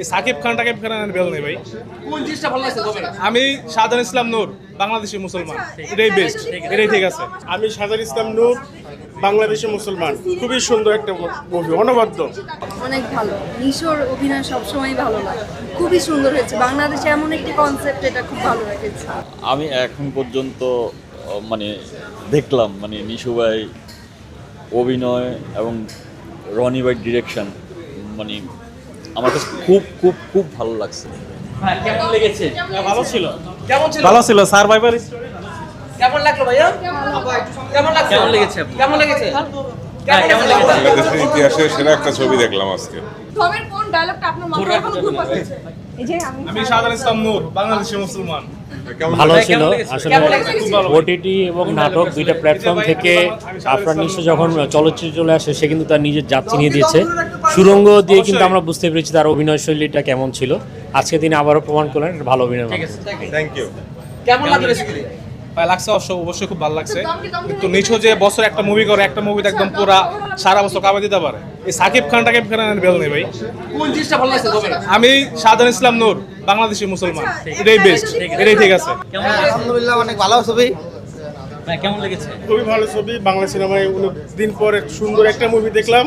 এই সাকিব খান বেল নেই ভাই। কোন জিনিসটা ভালো লাগছে তবে? আমি শাহজাহান ইসলাম নূর, বাংলাদেশি মুসলমান, এটাই বেস্ট, এটাই ঠিক আছে। আমি শাহজাহান ইসলাম নূর, বাংলাদেশি মুসলমান। খুবই সুন্দর একটা মুভি, অনবদ্য। অনেক ভালো। নিশোর অভিনয় সবসময় ভালো লাগে, খুবই সুন্দর হয়েছে। বাংলাদেশে এমন একটি কনসেপ্ট, এটা খুব ভালো লেগেছে। আমি এখন পর্যন্ত মানে দেখলাম মানে নিশু ভাই অভিনয় এবং রনি ভাই ডিরেকশন, মানে আমার কাছে খুব খুব খুব ভালো লাগছে। হ্যাঁ, কেমন লেগেছে? ভালো ছিল, কেমন ছিল? ভালো ছিল। সার্ভাইভার কেমন লাগলো ভাইয়া? কেমন লাগছে? কেমন লেগেছে? কেমন লেগেছে? কেমন লেগেছে? বাংলাদেশের ইতিহাসে সেরা একটা ছবি দেখলাম আজকে। তবের কোন ডায়লগটা আপনার মাথায় এখন ঘুরপাক খাচ্ছে? এই যে আমি শাহজাহান ইসলাম নূর, বাংলাদেশি মুসলমান। ভালো ছিল আসলে। কেমন লেগেছে? ওটিটি এবং নাটক দুইটা প্ল্যাটফর্ম থেকে আফরান নিশো যখন চলচ্চিত্র চলে আসে, সে কিন্তু তার নিজের জাত চিনিয়ে দিয়েছে। সুরঙ্গ দিয়ে কিন্তু আমরা বুঝতে পেরেছি তার অভিনয় শৈলীটা কেমন ছিল। আজকে তিনি আবারও প্রমাণ করলেন ভালো অভিনয়। Thank you. কেমন লাগলো বেসিক্যালি? ভাই লাগছে, অবশ্যই খুব ভালো লাগছে। কিন্তু নিছো যে বছর একটা মুভি করে, একটা মুভিতে একদম পুরা সারা বছর কামে দিতে পারে, এই সাকিব খান বেল নেই ভাই। কোন জিনিসটা ভালো লাগছে তবে? আমি শাহজাহান ইসলাম নূর, বাংলাদেশি মুসলমান, এটাই বেস্ট, এটাই ঠিক আছে। আলহামদুলিল্লাহ, অনেক ভালো ছবি। কেমন লেগেছে? খুবই ভালো ছবি। বাংলা সিনেমায় অনেক দিন পর সুন্দর একটা মুভি দেখলাম।